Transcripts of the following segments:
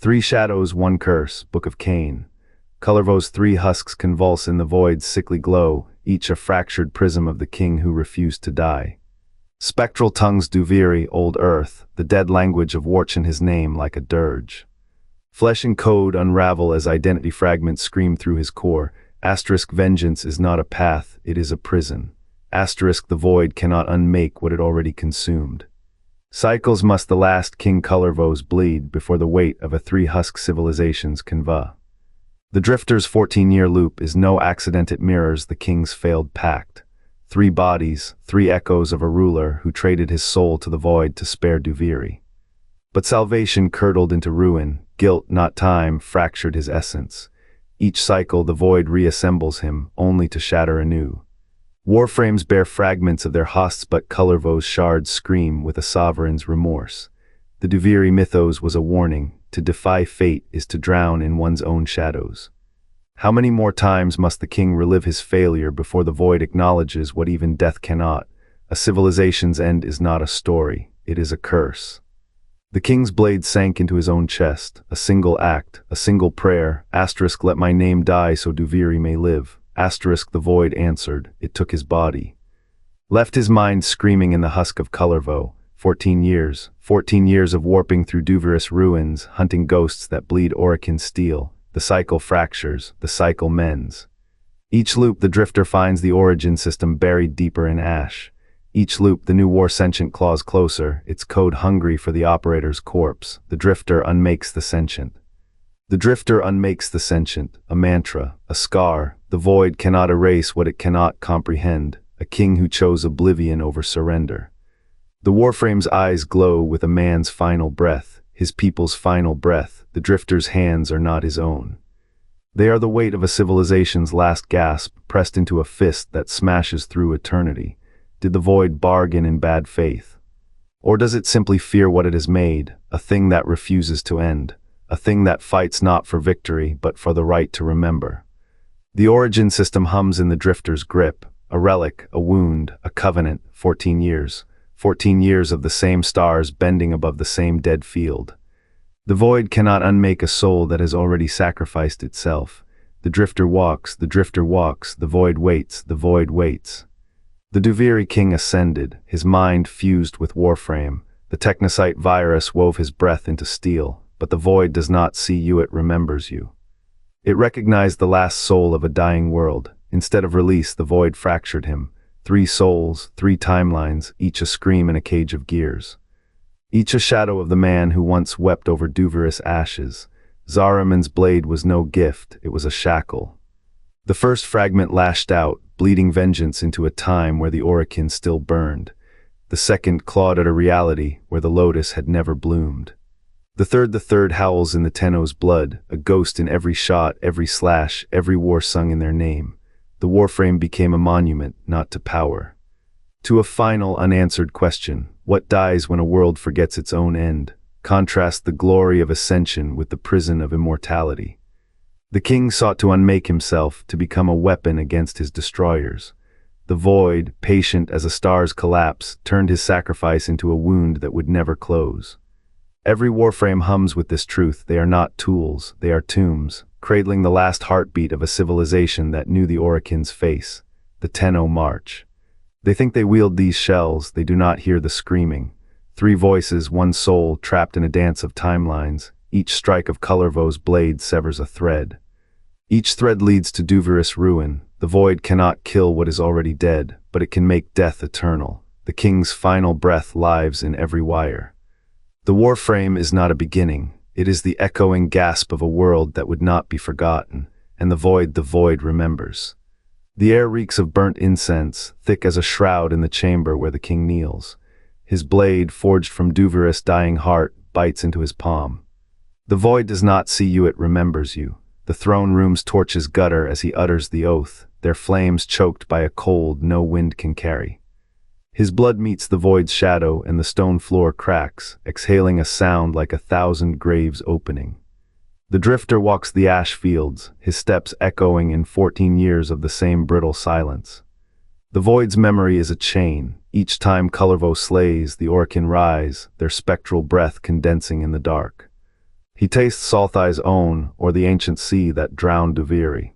Three shadows, one curse, Book of Cain. Kullervo's three husks convulse in the void's sickly glow, each a fractured prism of the king who refused to die. Spectral tongues Duviri, old earth, the dead language of Warch in his name like a dirge. Flesh and code unravel as identity fragments scream through his core. Asterisk vengeance is not a path, it is a prison. Asterisk the void cannot unmake what it already consumed. Cycles must the last King Kullervo's bleed before the weight of a three-husk civilization's conva. The Drifter's 14-year loop is no accident, it mirrors the king's failed pact. Three bodies, three echoes of a ruler who traded his soul to the void to spare Duviri. But salvation curdled into ruin, guilt, not time, fractured his essence. Each cycle the void reassembles him, only to shatter anew. Warframes bear fragments of their hosts, but Kullervo's shards scream with a sovereign's remorse. The Duviri mythos was a warning: to defy fate is to drown in one's own shadows. How many more times must the king relive his failure before the void acknowledges what even death cannot? A civilization's end is not a story, it is a curse. The king's blade sank into his own chest, a single act, a single prayer, asterisk let my name die so Duviri may live, asterisk the void answered, it took his body. Left his mind screaming in the husk of Kullervo, 14 years of warping through Duvir's ruins, hunting ghosts that bleed Orokin steel. The cycle fractures, the cycle mends. Each loop the drifter finds the origin system buried deeper in ash. Each loop the new war sentient claws closer, its code hungry for the operator's corpse. The drifter unmakes the sentient. The drifter unmakes the sentient, a mantra, a scar. The void cannot erase what it cannot comprehend, a king who chose oblivion over surrender. The Warframe's eyes glow with a man's final breath, his people's final breath. The drifter's hands are not his own. They are the weight of a civilization's last gasp, pressed into a fist that smashes through eternity. Did the void bargain in bad faith? Or does it simply fear what it has made, a thing that refuses to end, a thing that fights not for victory but for the right to remember? The origin system hums in the drifter's grip, a relic, a wound, a covenant, 14 years. 14 years of the same stars bending above the same dead field. The void cannot unmake a soul that has already sacrificed itself. The drifter walks, the void waits, the void waits. The Duviri king ascended, his mind fused with Warframe. The technocyte virus wove his breath into steel, but the void does not see you, it remembers you. It recognized the last soul of a dying world. Instead of release, the void fractured him. 3 souls, 3 timelines, each a scream in a cage of gears. Each a shadow of the man who once wept over Duvir's ashes. Zariman's blade was no gift, it was a shackle. The first fragment lashed out, bleeding vengeance into a time where the Orokin still burned. The second clawed at a reality where the lotus had never bloomed. The third howls in the Tenno's blood, a ghost in every shot, every slash, every war sung in their name. The Warframe became a monument, not to power. To a final, unanswered question: what dies when a world forgets its own end? Contrast the glory of ascension with the prison of immortality. The king sought to unmake himself, to become a weapon against his destroyers. The void, patient as a star's collapse, turned his sacrifice into a wound that would never close. Every Warframe hums with this truth: they are not tools, they are tombs, cradling the last heartbeat of a civilization that knew the Orokin's face. The Tenno march. They think they wield these shells, they do not hear the screaming. 3 voices, 1 soul, trapped in a dance of timelines. Each strike of Kullervo's blade severs a thread. Each thread leads to Duvir's ruin. The void cannot kill what is already dead, but it can make death eternal. The king's final breath lives in every wire. The Warframe is not a beginning. It is the echoing gasp of a world that would not be forgotten, and the void remembers. The air reeks of burnt incense, thick as a shroud in the chamber where the king kneels. His blade, forged from Duvir's dying heart, bites into his palm. The void does not see you, it remembers you. The throne room's torches gutter as he utters the oath, their flames choked by a cold no wind can carry. His blood meets the void's shadow and the stone floor cracks, exhaling a sound like 1,000 graves opening. The drifter walks the ash fields, his steps echoing in 14 years of the same brittle silence. The void's memory is a chain. Each time Kullervo slays, the Orokin rise, their spectral breath condensing in the dark. He tastes Salthai's own, or the ancient sea that drowned Duviri.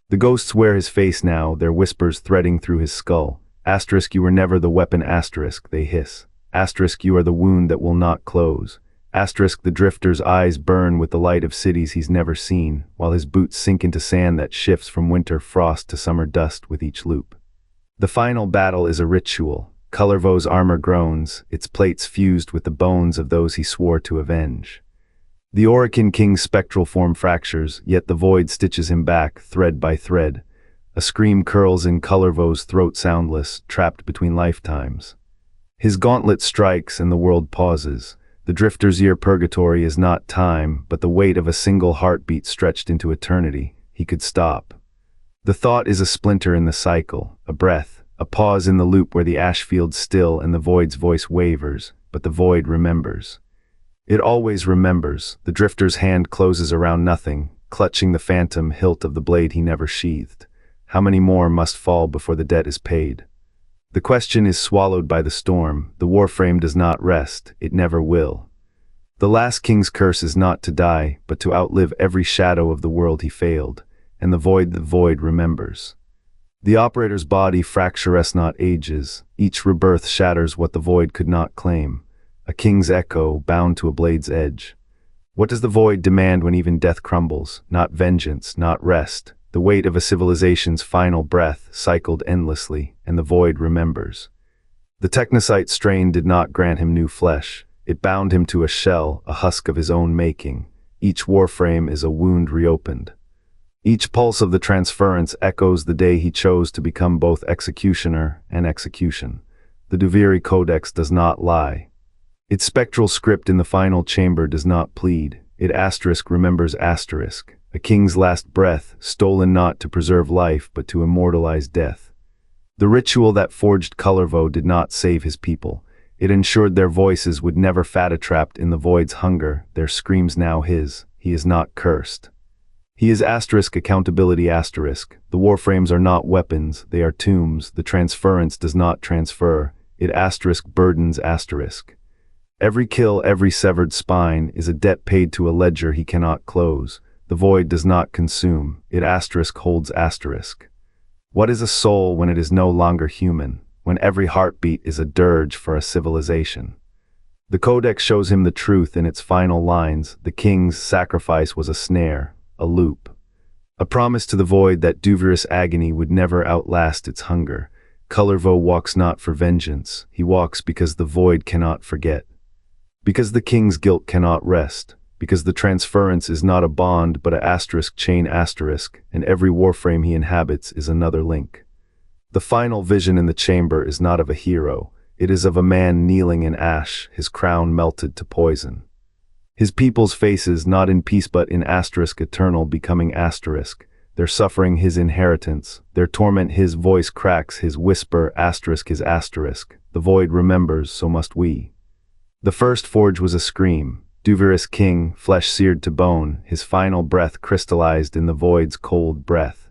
The ghosts wear his face now, their whispers threading through his skull. Asterisk, you were never the weapon, asterisk, they hiss. Asterisk, you are the wound that will not close. Asterisk, the drifter's eyes burn with the light of cities he's never seen, while his boots sink into sand that shifts from winter frost to summer dust with each loop. The final battle is a ritual. Kullervo's armor groans, its plates fused with the bones of those he swore to avenge. The Orokin King's spectral form fractures, yet the void stitches him back, thread by thread. A scream curls in Kullervo's throat, soundless, trapped between lifetimes. His gauntlet strikes and the world pauses. The drifter's ear purgatory is not time, but the weight of a single heartbeat stretched into eternity. He could stop. The thought is a splinter in the cycle, a breath, a pause in the loop where the ash feels still and the void's voice wavers, but the void remembers. It always remembers. The drifter's hand closes around nothing, clutching the phantom hilt of the blade he never sheathed. How many more must fall before the debt is paid? The question is swallowed by the storm. The Warframe does not rest. It never will. The last king's curse is not to die, but to outlive every shadow of the world he failed, and the void remembers. The operator's body fractures not ages. Each rebirth shatters what the void could not claim. A king's echo, bound to a blade's edge. What does the void demand when even death crumbles? Not vengeance, not rest. The weight of a civilization's final breath, cycled endlessly, and the void remembers. The technocyte strain did not grant him new flesh. It bound him to a shell, a husk of his own making. Each warframe is a wound reopened. Each pulse of the transference echoes the day he chose to become both executioner and execution. The Duviri Codex does not lie. Its spectral script in the final chamber does not plead. It asterisk remembers asterisk. A king's last breath, stolen not to preserve life but to immortalize death. The ritual that forged Kullervo did not save his people. It ensured their voices would never fatta trapped in the void's hunger, their screams now his. He is not cursed. He is asterisk accountability asterisk. The warframes are not weapons, they are tombs. The transference does not transfer. It asterisk burdens asterisk. Every kill, every severed spine, is a debt paid to a ledger he cannot close. The void does not consume. It asterisk holds asterisk. What is a soul when it is no longer human? When every heartbeat is a dirge for a civilization? The Codex shows him the truth in its final lines. The king's sacrifice was a snare, a loop. A promise to the void that Duviri's agony would never outlast its hunger. Kullervo walks not for vengeance. He walks because the void cannot forget. Because the king's guilt cannot rest. Because the transference is not a bond but a asterisk chain asterisk, and every warframe he inhabits is another link. The final vision in the chamber is not of a hero. It is of a man kneeling in ash, his crown melted to poison. His people's faces not in peace but in asterisk eternal becoming asterisk. Their suffering his inheritance, their torment his voice cracks, his whisper asterisk his asterisk. The void remembers, so must we. The first forge was a scream. Duviri's king, flesh seared to bone, his final breath crystallized in the void's cold breath.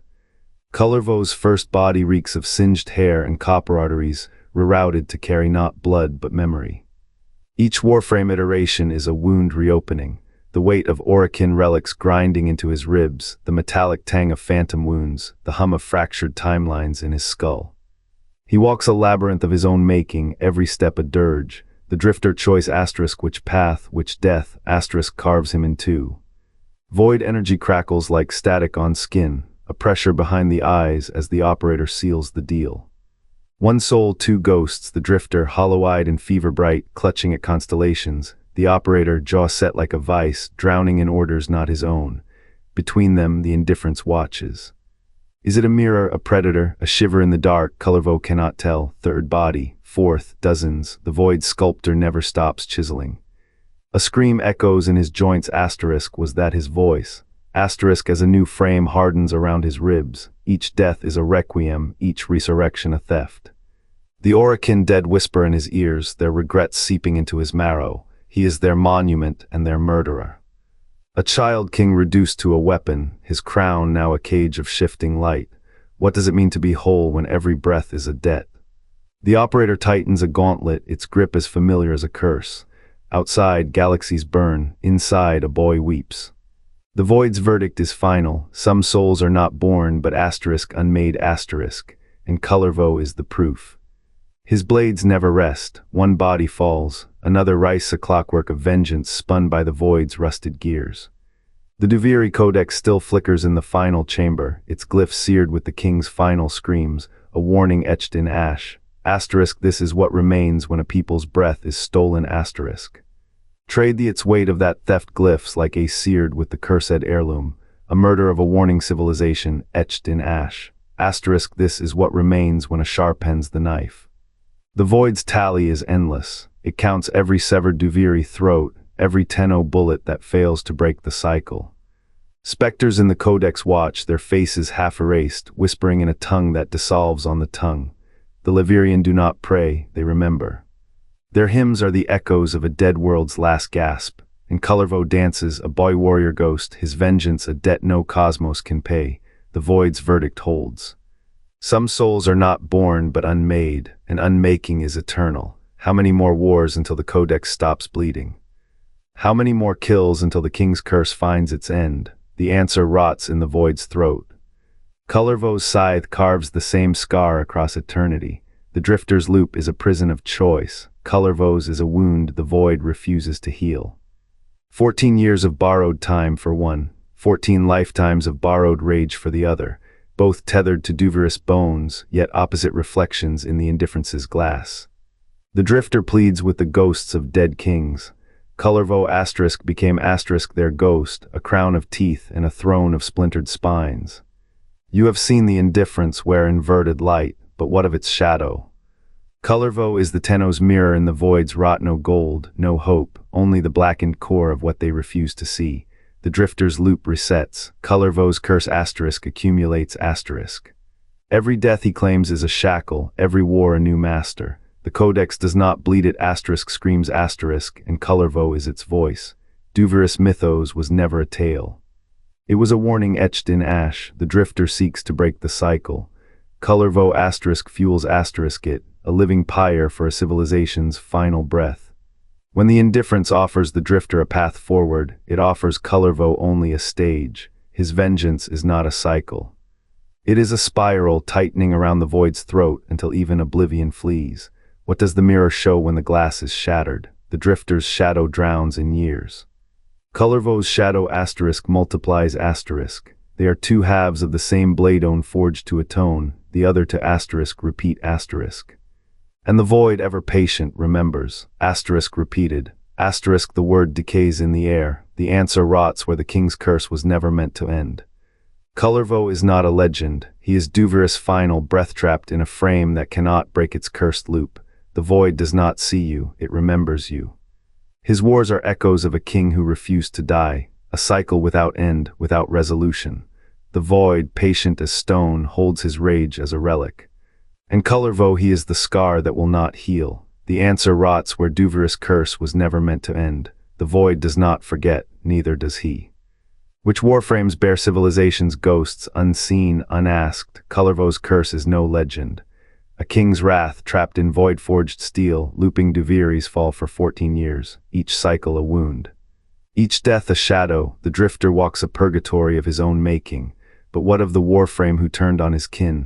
Kullervo's first body reeks of singed hair and copper arteries, rerouted to carry not blood but memory. Each warframe iteration is a wound reopening, the weight of Orokin relics grinding into his ribs, the metallic tang of phantom wounds, the hum of fractured timelines in his skull. He walks a labyrinth of his own making, every step a dirge. The drifter choice asterisk which path, which death, asterisk carves him in two. Void energy crackles like static on skin, a pressure behind the eyes as the operator seals the deal. One soul, two ghosts, the drifter, hollow-eyed and fever-bright, clutching at constellations. The operator, jaw set like a vice, drowning in orders not his own. Between them, the indifference watches. Is it a mirror, a predator, a shiver in the dark? Kullervo cannot tell. Third body, fourth, dozens. The void sculptor never stops chiseling. A scream echoes in his joints asterisk. Was that his voice? Asterisk as a new frame hardens around his ribs. Each death is a requiem, each resurrection a theft. The Orokin dead whisper in his ears, their regrets seeping into his marrow. He is their monument and their murderer. A child king reduced to a weapon, his crown now a cage of shifting light. What does it mean to be whole when every breath is a debt? The operator tightens a gauntlet, its grip as familiar as a curse. Outside, galaxies burn. Inside, a boy weeps. The void's verdict is final. Some souls are not born, but unmade, and Kullervo is the proof. His blades never rest. One body falls, another rises, a clockwork of vengeance spun by the void's rusted gears. The Duviri codex still flickers in the final chamber, its glyphs seared with the king's final screams, a warning etched in ash. This is what remains when a people's breath is stolen. Trade its weight of that theft glyphs like a seared with the cursed heirloom, a murder of a warning civilization etched in ash. This is what remains when a sharpens the knife. The void's tally is endless. It counts every severed Duviri throat, every Tenno bullet that fails to break the cycle. Specters in the codex watch, their faces half erased, whispering in a tongue that dissolves on the tongue. The Levirian do not pray, they remember. Their hymns are the echoes of a dead world's last gasp, and Kullervo dances, a boy warrior ghost, his vengeance a debt no cosmos can pay. The void's verdict holds. Some souls are not born but unmade, and unmaking is eternal. How many more wars until the codex stops bleeding? How many more kills until the king's curse finds its end? The answer rots in the void's throat. Kullervo's scythe carves the same scar across eternity. The drifter's loop is a prison of choice. Kullervo's is a wound the void refuses to heal. 14 years of borrowed time for one, 14 lifetimes of borrowed rage for the other, both tethered to Duviris bones, yet opposite reflections in the indifference's glass. The drifter pleads with the ghosts of dead kings. Kullervo became their ghost, a crown of teeth and a throne of splintered spines. You have seen the indifference wear inverted light, but what of its shadow? Kullervo is the Tenno's mirror in the void's rot, no gold, no hope, only the blackened core of what they refuse to see. The drifter's loop resets. Kullervo's curse accumulates . Every death he claims is a shackle, every war a new master. The codex does not bleed it, screams and Kullervo is its voice. Duviris Mythos was never a tale. It was a warning etched in ash. The drifter seeks to break the cycle. Kullervo fuels it, a living pyre for a civilization's final breath. When the indifference offers the drifter a path forward, it offers Kullervo only a stage. His vengeance is not a cycle. It is a spiral tightening around the void's throat until even oblivion flees. What does the mirror show when the glass is shattered? The drifter's shadow drowns in years. Kullervo's shadow multiplies . They are two halves of the same blade, forged to atone, the other to repeat . And the void, ever patient, remembers. Repeated. The word decays in the air. The answer rots where the king's curse was never meant to end. Kullervo is not a legend. He is Duviris' final breath, trapped in a frame that cannot break its cursed loop. The void does not see you, it remembers you. His wars are echoes of a king who refused to die, a cycle without end, without resolution. The void, patient as stone, holds his rage as a relic. And Kullervo, he is the scar that will not heal. The answer rots where Duviris' curse was never meant to end. The void does not forget, neither does he. Which Warframes bear civilization's ghosts, unseen, unasked. Kullervo's curse is no legend. A king's wrath trapped in void-forged steel, looping Duviri's fall for 14 years, each cycle a wound. Each death a shadow. The drifter walks a purgatory of his own making. But what of the Warframe who turned on his kin?